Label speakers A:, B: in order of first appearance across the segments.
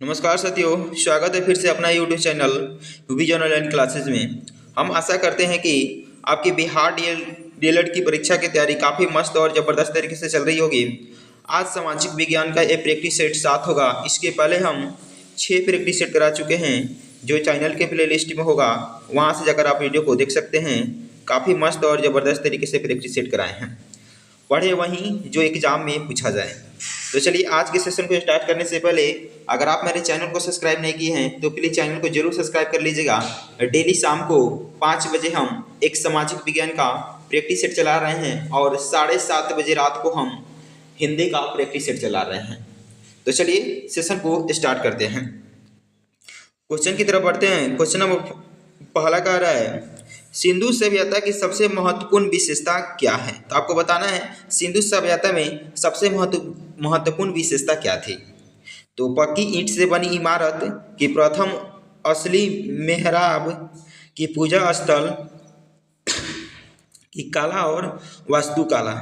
A: नमस्कार साथियों, स्वागत है फिर से अपना YouTube channel vision online classes में। हम आशा करते हैं कि आपकी बिहार डीएलएड की परीक्षा की तैयारी काफ़ी मस्त और ज़बरदस्त तरीके से चल रही होगी। आज सामाजिक विज्ञान का एक प्रैक्टिस सेट 7 होगा। इसके पहले हम 6 प्रैक्टिस सेट करा चुके हैं, जो चैनल के प्ले लिस्ट में होगा। वहाँ से जाकर आप वीडियो को देख सकते हैं। काफ़ी मस्त और ज़बरदस्त तरीके से प्रैक्टिस सेट कराए हैं। पढ़े वहीं जो एग्जाम में पूछा जाए। तो चलिए आज के सेशन को स्टार्ट करने से पहले अगर आप मेरे चैनल को सब्सक्राइब नहीं किए हैं तो प्लीज़ चैनल को जरूर सब्सक्राइब कर लीजिएगा। डेली शाम को 5 बजे हम एक सामाजिक विज्ञान का प्रैक्टिस सेट चला रहे हैं और 7:30 बजे रात को हम हिंदी का प्रैक्टिस सेट चला रहे हैं। तो चलिए सेशन को स्टार्ट करते हैं। क्वेश्चन की तरफ बढ़ते हैं। क्वेश्चन नंबर पहला कह रहा है, सिंधु सभ्यता की सबसे महत्वपूर्ण विशेषता क्या है। तो आपको बताना है सिंधु सभ्यता में सबसे महत्वपूर्ण विशेषता क्या थी। तो पक्की ईंट से बनी इमारत की प्रथम असली मेहराब की पूजा स्थल की कला और वास्तुकला।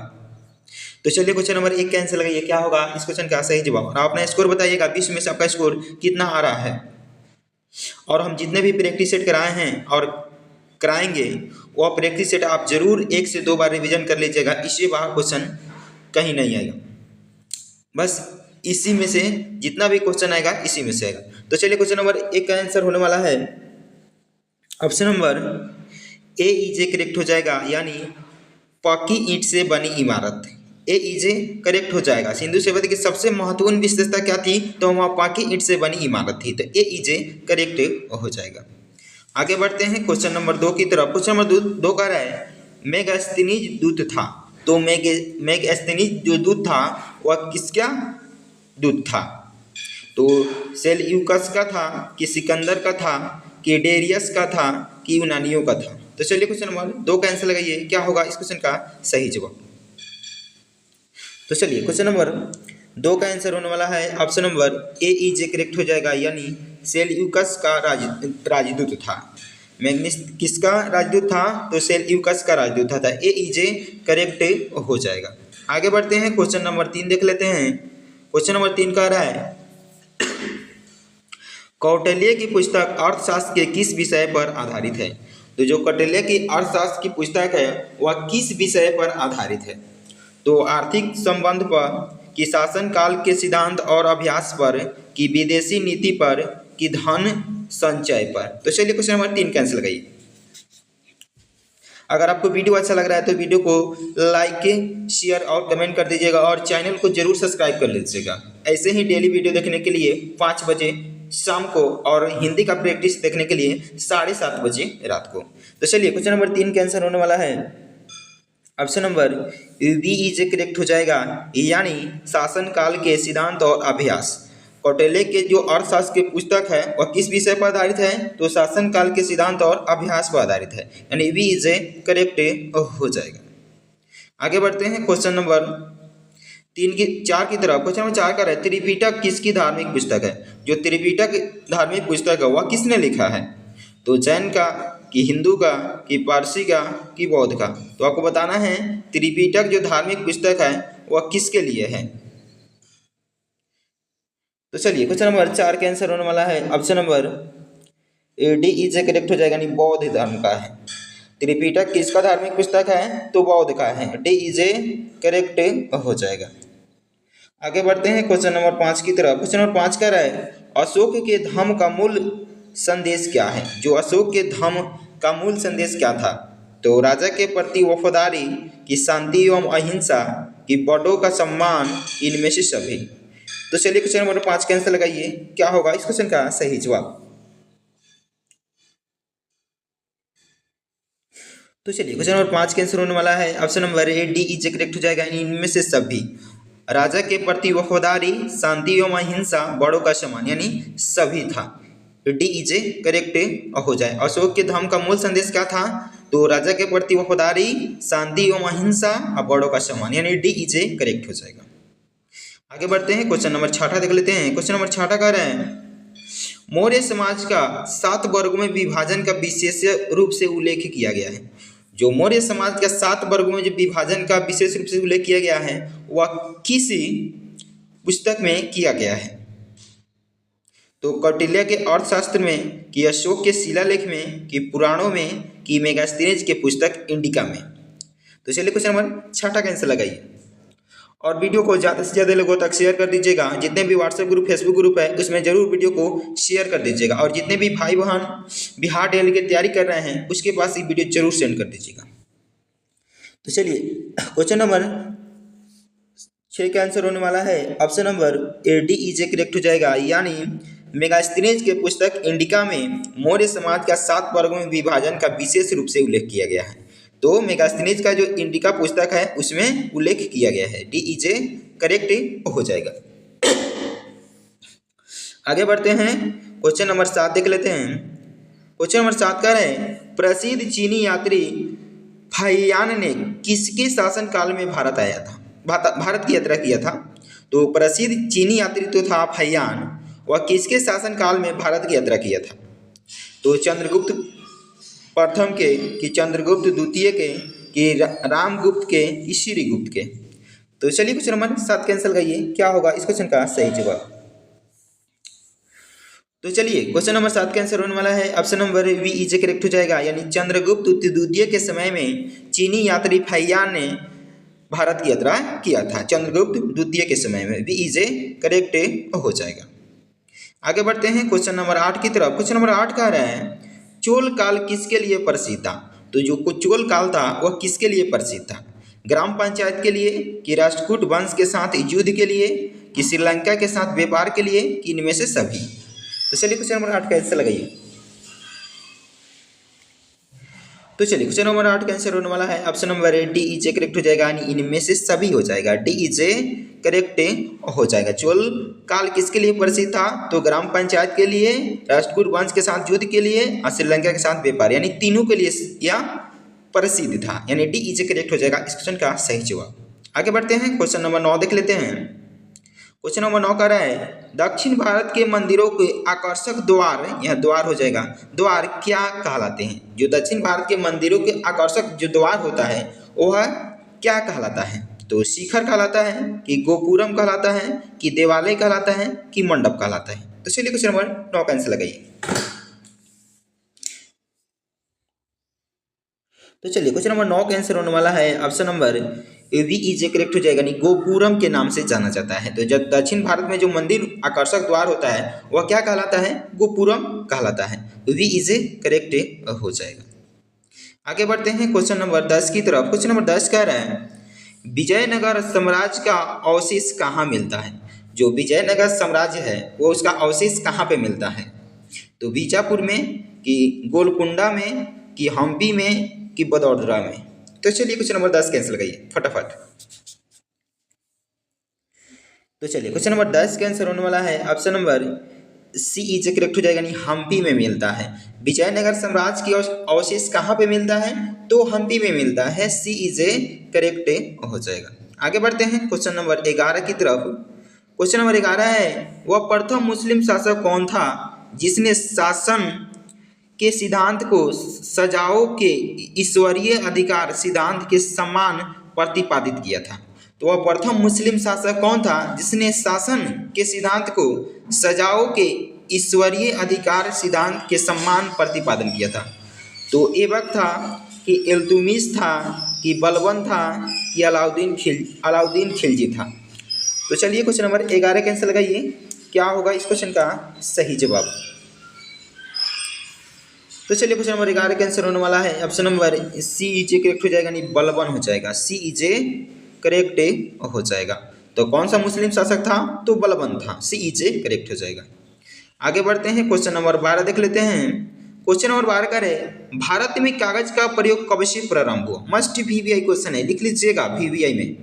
A: तो चलिए क्वेश्चन नंबर 1 कैंसिल लगाइए, क्या होगा इस क्वेश्चन का सही जवाब। और अपना स्कोर बताइएगा, 20 में से आपका स्कोर कितना आ रहा है। और हम जितने भी प्रैक्टिस सेट कराए हैं और कराएंगे वह प्रैक्टिस सेट आप जरूर 1 से 2 बार रिवीजन कर लीजिएगा। इससे बाहर क्वेश्चन कहीं नहीं आएगा। बस इसी में से जितना भी क्वेश्चन आएगा इसी में से आएगा। तो चलिए क्वेश्चन नंबर 1 का आंसर होने वाला है ऑप्शन नंबर ए इजे करेक्ट हो जाएगा, यानी पक्की ईंट से बनी इमारत। ए इजे करेक्ट हो जाएगा। सिंधु सभ्यता की सबसे महत्वपूर्ण विशेषता क्या थी, तो वहाँ पक्की ईंट से बनी इमारत थी। तो ए इजे करेक्ट हो जाएगा। आगे बढ़ते हैं क्वेश्चन नंबर 2 की तरफ। क्वेश्चन नंबर 2 कह रहा है मेगास्थनीज दूत था। तो मेगास्थनीज जो दूत था वह किसका दूत था। तो सेल्यूकस का था कि सिकंदर का था कि डेरियस का था कि यूनानियों का था। तो चलिए क्वेश्चन नंबर 2 का आंसर लगाइए, क्या होगा इस क्वेश्चन का सही जवाब। तो चलिए क्वेश्चन नंबर 2 का आंसर होने वाला है ऑप्शन नंबर ए इजे करेक्ट हो जाएगा, यानी सेल्यूकस का राजदूत था। मैग्निस किसका राजदूत था, तो सेल्यूकस का राजदूत था। ए इजे करेक्ट हो जाएगा। आगे बढ़ते हैं क्वेश्चन नंबर 3 देख लेते हैं। क्वेश्चन नंबर 3 कह रहा है कौटिल्य की पुस्तक अर्थशास्त्र के किस विषय पर आधारित है। तो जो कौटिल्य की अर्थशास्त्र की पुस्तक है वह किस विषय पर आधारित है। तो आर्थिक संबंध पर, कि शासन काल के सिद्धांत और अभ्यास पर, कि विदेशी नीति पर, कि धन संचय पर। तो चलिए क्वेश्चन नंबर 3 कैंसिल लगाइए। अगर आपको वीडियो अच्छा लग रहा है तो वीडियो को लाइक शेयर और कमेंट कर दीजिएगा और चैनल को जरूर सब्सक्राइब कर लीजिएगा। ऐसे ही डेली वीडियो देखने के लिए 5 बजे शाम को और हिंदी का प्रैक्टिस देखने के लिए 7:30 बजे रात को। तो चलिए क्वेश्चन नंबर 3 का आंसर होने वाला है option number B is correct हो जाएगा, यानी शासन काल के सिद्धांत और अभ्यास। कौटिल्य के जो अर्थशास्त्र की पुस्तक है वह किस विषय पर आधारित है, तो शासन काल के सिद्धांत और अभ्यास पर आधारित है, यानी बी इज करेक्ट हो जाएगा। आगे बढ़ते हैं क्वेश्चन नंबर 4 की तरफ। क्वेश्चन नंबर 4 का है त्रिपिटक किसकी धार्मिक पुस्तक है। जो त्रिपिटक धार्मिक पुस्तक है वह किसने लिखा है। तो जैन का, कि हिंदू का, कि पारसी का, कि बौद्ध का। तो आपको बताना है त्रिपिटक जो धार्मिक पुस्तक है वह किसके लिए है। तो चलिए क्वेश्चन नंबर 4 का आंसर होने वाला है option number D is correct हो जाएगा, यानी बौद्ध धर्म का है। त्रिपिटक किसका धार्मिक पुस्तक है, तो बौद्ध का है। डी इज करेक्ट हो जाएगा। आगे बढ़ते हैं क्वेश्चन नंबर 5 की तरफ। क्वेश्चन नंबर 5 कह रहा है अशोक के धम्म का मूल संदेश क्या है। जो अशोक के धम्म का मूल संदेश क्या था। तो राजा के प्रति वफादारी, की शांति एवं अहिंसा, की बड़ों का सम्मान, इनमें से सभी। तो चलिए क्वेश्चन नंबर 5 का आंसर लगाइए, क्या होगा इस क्वेश्चन का सही जवाब। तो चलिए क्वेश्चन नंबर 5 का आंसर होने वाला है option number A D is correct हो जाएगा, इनमें से सभी। राजा के प्रति वफादारी, शांति एवं अहिंसा, बड़ों का सम्मान, यानी सभी था। डी इज करेक्ट हो जाए। अशोक के धम्म का मूल संदेश क्या था, तो राजा के प्रति वफादारी, शांति एवं अहिंसा और बड़ों का सम्मान, यानी डी इज करेक्ट हो जाएगा। आगे बढ़ते हैं क्वेश्चन नंबर 6 देख लेते हैं। क्वेश्चन नंबर 6 कह रहे हैं मौर्य समाज का 7 वर्गों में विभाजन का विशेष रूप से उल्लेख किया गया है। जो मौर्य समाज का 7 वर्गों में जो विभाजन का विशेष रूप से उल्लेख किया गया है वह किस पुस्तक में किया गया है। तो कौटिल्य के अर्थशास्त्र में, कि अशोक के शिलालेख में, कि पुराणों में, कि मेगास्थनीज के पुस्तक इंडिका में। तो चलिए क्वेश्चन नंबर 6 का आंसर लगाइए। और वीडियो को ज़्यादा से ज़्यादा लोगों तक शेयर कर दीजिएगा। जितने भी व्हाट्सएप ग्रुप, फेसबुक ग्रुप है, उसमें जरूर वीडियो को शेयर कर दीजिएगा। और जितने भी भाई बहन बिहार DL की तैयारी कर रहे हैं, उसके पास ये वीडियो जरूर सेंड कर दीजिएगा। तो चलिए क्वेश्चन नंबर 6 का आंसर होने वाला है ऑप्शन नंबर DEJ करेक्ट हो जाएगा। यानी मेगास्थनीज के पुस्तक इंडिका में मौर्य समाज का 7 वर्गों में विभाजन का विशेष रूप से उल्लेख किया गया है। तो मेगास्थनीज का जो इंडिका पुस्तक है उसमें उल्लेख किया गया है। DEJ करेक्ट हो जाएगा। आगे बढ़ते हैं, क्वेश्चन नंबर 7 देख लेते हैं। क्वेश्चन नंबर 7 का है, प्रसिद्ध चीनी यात्री फाहियान ने किसके शासन काल में भारत आया था, भारत की यात्रा किया था। तो प्रसिद्ध चीनी यात्री तो था फाहियान, वह किसके शासन काल में भारत की यात्रा किया था। तो चंद्रगुप्त प्रथम के, कि चंद्रगुप्त द्वितीय के, कि रामगुप्त के, कि श्रीगुप्त के। तो चलिए क्वेश्चन नंबर 7 कैंसिल करिए, क्या होगा इस क्वेश्चन का सही जवाब। तो चलिए क्वेश्चन नंबर 7 का आंसर होने वाला है ऑप्शन नंबर VEJ करेक्ट हो जाएगा। यानी चंद्रगुप्त द्वितीय के समय में चीनी यात्री फाहियान ने भारत की यात्रा किया था। चंद्रगुप्त द्वितीय के समय में VEJ करेक्ट हो जाएगा। आगे बढ़ते हैं क्वेश्चन नंबर 8 की तरफ। क्वेश्चन नंबर 8 कह रहा है, चोल काल किसके लिए प्रसिद्ध था। तो जो चोल काल था वह किसके लिए प्रसिद्ध था। ग्राम पंचायत के लिए, कि राष्ट्रकूट वंश के साथ युद्ध के लिए, कि श्रीलंका के साथ व्यापार के लिए, कि इनमें से सभी। तो चलिए क्वेश्चन नंबर 8 का आंसर लगाइए। तो चलिए क्वेश्चन नंबर 8 का आंसर होने वाला है ऑप्शन नंबर DEJ करेक्ट हो जाएगा। यानी इनमें से सभी हो जाएगा। DEJ करेक्ट हो जाएगा। चोल काल किसके लिए प्रसिद्ध था। तो ग्राम पंचायत के लिए, राष्ट्रकूट वंश के साथ युद्ध के लिए और श्रीलंका के साथ व्यापार, यानी तीनों के लिए यह प्रसिद्ध था। यानी DEJ करेक्ट हो जाएगा इस क्वेश्चन का सही जवाब। आगे बढ़ते हैं, क्वेश्चन नंबर 9 देख लेते हैं। क्वेश्चन नंबर 9 कह रहा है, दक्षिण भारत के मंदिरों के आकर्षक द्वार, यह द्वार हो जाएगा, द्वार क्या कहलाते हैं। जो दक्षिण भारत के मंदिरों के आकर्षक जो द्वार होता है वह क्या कहलाता है। तो शिखर कहलाता है, कि गोपुरम कहलाता है, कि देवालय कहलाता है, कि मंडप कहलाता है। तो चलिए क्वेश्चन नंबर 9 का आंसर लगाइए। तो चलिए क्वेश्चन नंबर 9 का आंसर होने वाला है ऑप्शन नंबर VEJ करेक्ट हो जाएगा। नहीं, गोपुरम के नाम से जाना जाता है। तो जब दक्षिण भारत में जो मंदिर आकर्षक द्वार होता है वह क्या कहलाता है, गोपुरम कहलाता है। तो VEJ करेक्ट हो जाएगा। आगे बढ़ते हैं क्वेश्चन नंबर 10 की तरफ। क्वेश्चन नंबर 10 कह रहा है, विजयनगर साम्राज्य का अवशेष कहाँ मिलता है। जो विजयनगर साम्राज्य है वो उसका अवशेष कहाँ पे मिलता है। तो बीजापुर में, कि गोलकुंडा में, कि हम्पी में, कि बड़ौदा में। तो चलिए क्वेश्चन नंबर 10 कैंसिल लगाइए फटाफट। तो चलिए क्वेश्चन नंबर 10 का आंसर होने वाला है ऑप्शन नंबर CEJ करेक्ट हो जाएगा। नहीं, हम्पी में मिलता है। विजयनगर साम्राज्य की अवशेष कहाँ पे मिलता है, तो हम्पी में मिलता है। CEJ करेक्ट हो जाएगा। आगे बढ़ते हैं क्वेश्चन नंबर 11 की तरफ। क्वेश्चन नंबर 11 है, वह प्रथम मुस्लिम शासक कौन था जिसने शासन के सिद्धांत को सजाओं के ईश्वरीय अधिकार सिद्धांत के समान प्रतिपादित किया था। तो वह प्रथम मुस्लिम शासक कौन था जिसने शासन के सिद्धांत को सजाओं के ईश्वरीय अधिकार सिद्धांत के समान प्रतिपादन किया था। तो ऐबक था, कि इल्तुतमिश था, कि बलबन था, कि अलाउद्दीन खिलजी था। तो चलिए क्वेश्चन नंबर 11 कैंसिल लगाइए, क्या होगा इस क्वेश्चन का सही जवाब। तो चलिए क्वेश्चन नंबर 11 का आंसर होने वाला है ऑप्शन नंबर CEJ करेक्ट हो जाएगा। नहीं, बलबन हो जाएगा। CEJ करेक्ट हो जाएगा। तो कौन सा मुस्लिम शासक था, तो बलबन था। CEJ करेक्ट हो जाएगा। आगे बढ़ते हैं क्वेश्चन नंबर 12 देख लेते हैं। क्वेश्चन नंबर 12 का है, भारत में कागज का प्रयोग कब से प्रारंभ हुआ। मस्ट VVI क्वेश्चन है, लिख लीजिएगा VVI में।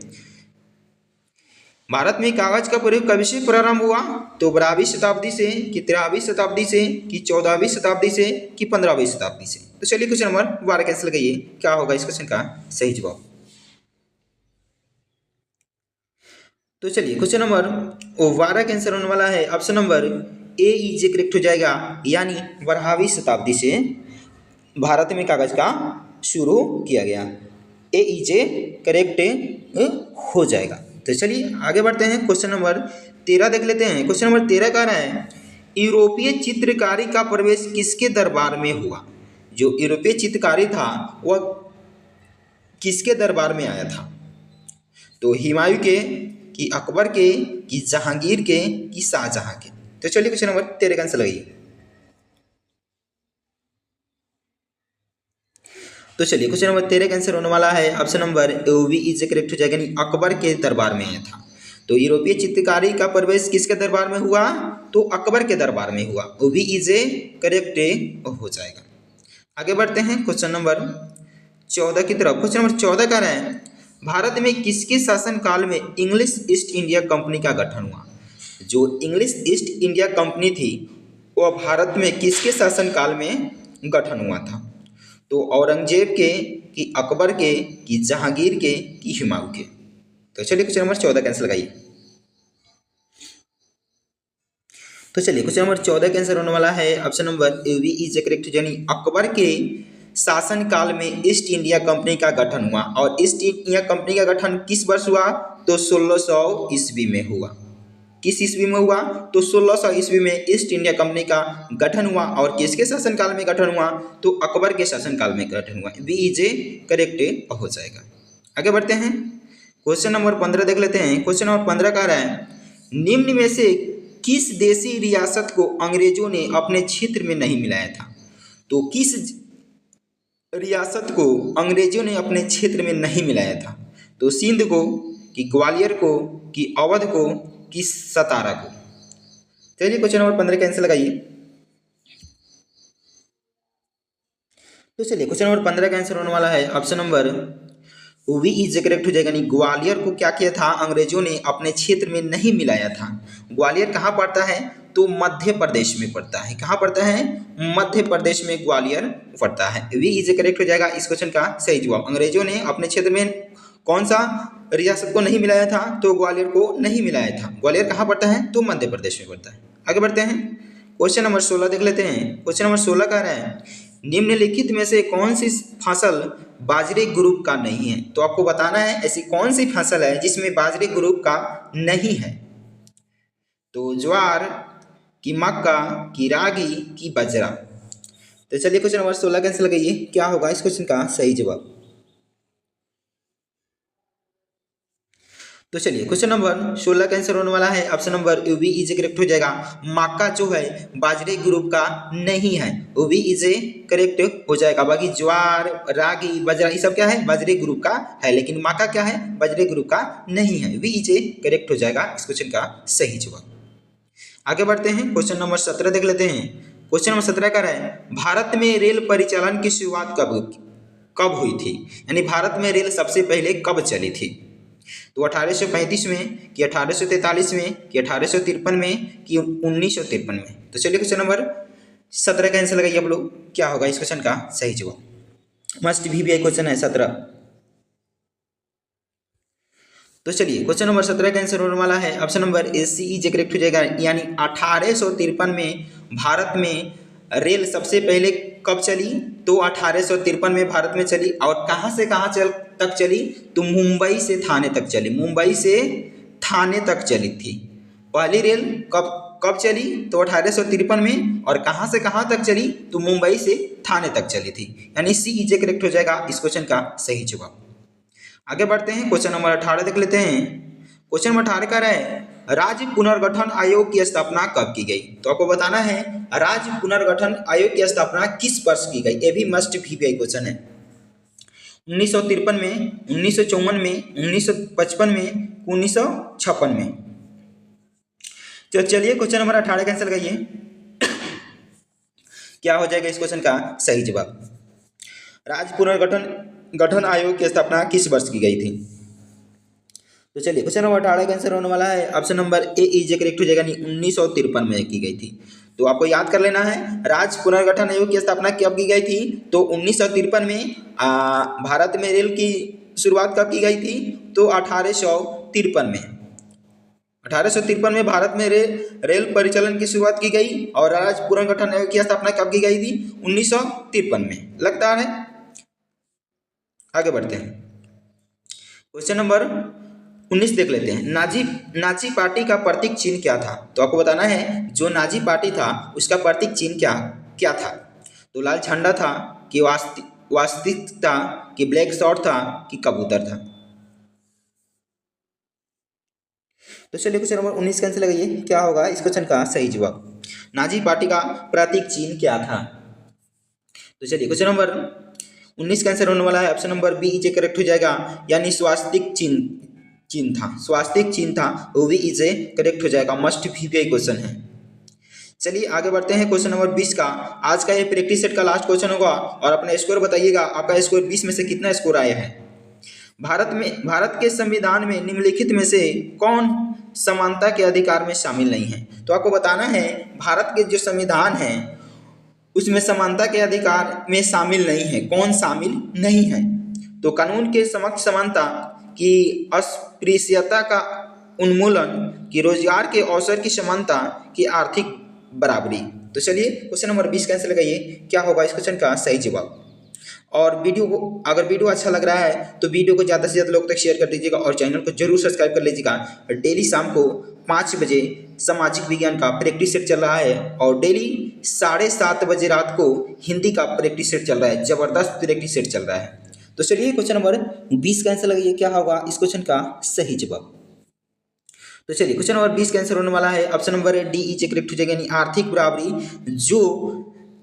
A: भारत में कागज का प्रयोग कब से प्रारंभ हुआ। तो 12वीं शताब्दी से, कि 13वीं शताब्दी से, कि 14वीं शताब्दी से, कि 15वीं शताब्दी से। तो चलिए क्वेश्चन नंबर 12 कैंसिल लगाइए, क्या होगा इस क्वेश्चन का सही जवाब। तो चलिए क्वेश्चन नंबर 12 का आंसर होने वाला है ऑप्शन नंबर AEJ करेक्ट हो जाएगा। यानी 12वीं शताब्दी से भारत में कागज का शुरू किया गया। AEJ करेक्ट हो जाएगा। तो चलिए आगे बढ़ते हैं, क्वेश्चन नंबर 13 देख लेते हैं। क्वेश्चन नंबर 13 कह रहा है, यूरोपीय चित्रकारी का प्रवेश किसके दरबार में हुआ? जो यूरोपीय चित्रकारी था वह किसके दरबार में आया था? तो हुमायूं के, कि अकबर के, कि जहांगीर के, कि शाहजहां के? तो चलिए क्वेश्चन नंबर 13 का आंसर लगाइए। तो चलिए क्वेश्चन नंबर 13 का आंसर होने वाला है option number B is correct हो जाएगा, यानी अकबर के दरबार में आया था। तो यूरोपीय चित्रकारी का प्रवेश किसके दरबार में हुआ? तो अकबर के दरबार में हुआ। वो भी इज करेक्ट हो जाएगा। आगे बढ़ते हैं क्वेश्चन नंबर 14 की तरफ। क्वेश्चन नंबर 14 कह रहे हैं भारत में किसके शासनकाल में इंग्लिश ईस्ट इंडिया कंपनी का गठन हुआ? जो इंग्लिश ईस्ट इंडिया कंपनी थी वह भारत में किसके शासनकाल में गठन हुआ था? तो औरंगजेब के, कि अकबर के, कि जहांगीर के, कि हुमायूं के? तो चलिए क्वेश्चन नंबर 14 कैंसिल लगाइए। तो चलिए क्वेश्चन नंबर 14 का आंसर होने वाला है option number B is correct, यानी अकबर के शासनकाल में ईस्ट इंडिया कंपनी का गठन हुआ। और ईस्ट इंडिया कंपनी का गठन किस वर्ष हुआ? तो 1600 ईस्वी में हुआ। किस ईस्वी में हुआ? तो 1600 ईस्वी में ईस्ट इंडिया कंपनी का गठन हुआ। और किसके शासनकाल में गठन हुआ? तो अकबर के शासनकाल में गठन हुआ। बी इज करेक्ट हो जाएगा। आगे बढ़ते हैं क्वेश्चन नंबर 15 देख लेते हैं। क्वेश्चन नंबर 15 कह रहा है निम्न में से किस देशी रियासत को अंग्रेजों ने अपने क्षेत्र में नहीं मिलाया था? तो किस रियासत को अंग्रेजों ने अपने क्षेत्र में नहीं मिलाया था? तो सिंध को, कि ग्वालियर को, कि अवध को, कि सतारा को? चलिए क्वेश्चन नंबर 15 कैंसिल लगाइए। तो चलिए क्वेश्चन नंबर 15 का आंसर होने वाला है option number B is correct हो जाएगा, यानी ग्वालियर को क्या किया था? अंग्रेजों ने अपने क्षेत्र में नहीं मिलाया था। ग्वालियर कहाँ पड़ता है? तो मध्य प्रदेश में पड़ता है। कहाँ पड़ता है? मध्य प्रदेश में ग्वालियर पड़ता है। वी इज करेक्ट हो जाएगा इस क्वेश्चन का सही जवाब। अंग्रेजों ने अपने क्षेत्र में कौन सा रियासत को नहीं मिलाया था? तो ग्वालियर को नहीं मिलाया था। ग्वालियर कहाँ पड़ता है? तो मध्य प्रदेश में पड़ता है। आगे बढ़ते हैं क्वेश्चन नंबर 16 देख लेते हैं। क्वेश्चन नंबर 16 कह रहे हैं निम्नलिखित में से कौन सी फसल बाजरे ग्रुप का नहीं है? तो आपको बताना है ऐसी कौन सी फसल है जिसमें बाजरे ग्रुप का नहीं है। तो ज्वार, कि मक्का, कि रागी, कि बाजरा? तो चलिए क्वेश्चन नंबर 16 कैंसिल लगाइए। क्या होगा इस क्वेश्चन का सही जवाब? तो चलिए क्वेश्चन नंबर 16 का आंसर होने वाला है option number B is correct हो जाएगा। मक्का जो है बाजरे ग्रुप का नहीं है, वो भी इज करेक्ट हो जाएगा। बाकी ज्वार, रागी, बाजरा ये सब क्या है? बाजरे ग्रुप का है, लेकिन मक्का क्या है? बाजरे ग्रुप का नहीं है। वी इज करेक्ट हो जाएगा इस क्वेश्चन का सही जवाब। आगे बढ़ते हैं क्वेश्चन नंबर 17 देख लेते हैं। क्वेश्चन नंबर 17 का है भारत में रेल परिचालन की शुरुआत कब हुई थी? यानी भारत में रेल सबसे पहले कब चली थी? तो 1835 में, कि 1843 में, कि 1853 में, कि 1953 में? तो चलिए क्वेश्चन नंबर 17 का आंसर लगाइए आप लोग। क्या होगा इस क्वेश्चन का सही जवाब? मस्ट भी क्वेश्चन है 17। तो चलिए क्वेश्चन नंबर 17 का आंसर होने वाला है option number A C is correct हो जाएगा, यानी 1853 में भारत में रेल सबसे पहले कब चली? तो 1853 में भारत में चली। और कहाँ से कहाँ तक चली? तो मुंबई से थाने तक चली। मुंबई से थाने तक चली थी पहली रेल। कब चली? तो 1853 में। और कहाँ से कहाँ तक चली? तो मुंबई से थाने तक चली थी, यानी सी इज करेक्ट हो जाएगा इस क्वेश्चन का सही जवाब। आगे बढ़ते हैं क्वेश्चन नंबर 18 देख लेते हैं। क्वेश्चन नंबर 18 कह रहा है राज्य पुनर्गठन आयोग की स्थापना कब की गई? तो आपको बताना है राज्य पुनर्गठन आयोग की स्थापना किस वर्ष की गई? ये भी मस्ट भी क्वेश्चन है। 1953 में, 1954 में, 1955 में, 1956 में? तो चलिए क्वेश्चन नंबर 18 का आंसर लगाइए। क्या हो जाएगा इस क्वेश्चन का सही जवाब? राज्य पुनर्गठन आयोग की स्थापना किस वर्ष की गई थी? तो चलिए क्वेश्चन नंबर 18 का आंसर होने वाला है option number A is correct हो जाएगा, 1953 में की गई थी। तो आपको याद कर लेना है राज्य पुनर्गठन आयोग की स्थापना कब की गई थी? तो 1953 में। भारत में रेल की शुरुआत कब की गई थी? तो 1853 में। 1853 में भारत में रेल परिचालन की शुरुआत की गई। और राज्य पुनर्गठन आयोग की स्थापना कब की गई थी? 1953 में। लगता है। आगे बढ़ते हैं क्वेश्चन नंबर 19 देख लेते हैं। नाजी नाजी पार्टी का प्रतीक चिन्ह क्या था? तो आपको बताना है जो नाजी पार्टी था उसका प्रतीक चिन्ह क्या क्या था। तो लाल झंडा था कि वास्तिक था कि ब्लैक शॉट था कि कबूतर था। तो चलिए क्वेश्चन नंबर 19 का आंसर लगाइए, क्या होगा इस क्वेश्चन का सही जवाब। नाजी पार्टी का प्रतीक चिन्ह क्या था? तो चलिए क्वेश्चन नंबर 19 का आंसर होने वाला है option number B is a correct हो जाएगा, यानी स्वास्तिक चिन्ह था, स्वास्तिक चिन्ह था, वो भी इज ए करेक्ट हो जाएगा। मस्ट भी क्वेश्चन है। चलिए आगे बढ़ते हैं क्वेश्चन नंबर 20 का। आज का ये प्रैक्टिस सेट का लास्ट क्वेश्चन होगा और अपना स्कोर बताइएगा, आपका स्कोर 20 में से कितना स्कोर आया है। भारत के संविधान में निम्नलिखित में से कौन समानता के अधिकार में शामिल नहीं है? तो आपको बताना है भारत के जो संविधान है उसमें समानता के अधिकार में शामिल नहीं है। कौन शामिल नहीं है? तो कानून के समक्ष समानता की, अस्पृश्यता का उन्मूलन की, रोजगार के अवसर की समानता की, आर्थिक बराबरी। तो चलिए क्वेश्चन नंबर 20 का आंसर लगाइए, क्या होगा इस क्वेश्चन का सही जवाब। और वीडियो को अगर वीडियो अच्छा लग रहा है तो वीडियो को ज़्यादा से ज़्यादा लोग तक शेयर कर दीजिएगा और चैनल को जरूर सब्सक्राइब कर लीजिएगा। डेली शाम को 5 बजे सामाजिक विज्ञान का प्रैक्टिस सेट चल रहा है और डेली 7:30 बजे रात को हिंदी का प्रैक्टिस सेट चल रहा है, जबरदस्त प्रैक्टिस सेट चल रहा है। तो चलिए क्वेश्चन नंबर 20 का आंसर लगाइए, क्या होगा इस क्वेश्चन का सही जवाब। तो चलिए क्वेश्चन नंबर 20 का आंसर होने वाला है option number D is correct हो जाएगा, यानी आर्थिक बराबरी, जो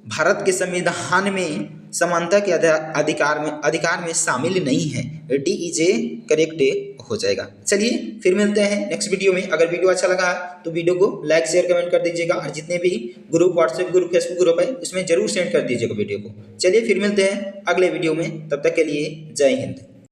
A: भारत के संविधान में समानता के अधिकार में शामिल नहीं है। डी इज ए करेक्ट हो जाएगा। चलिए फिर मिलते हैं नेक्स्ट वीडियो में। अगर वीडियो अच्छा लगा तो वीडियो को लाइक शेयर कमेंट कर दीजिएगा और जितने भी group, WhatsApp group, Facebook group है उसमें जरूर सेंड कर दीजिएगा वीडियो को। चलिए फिर मिलते हैं अगले वीडियो में, तब तक के लिए जय हिंद।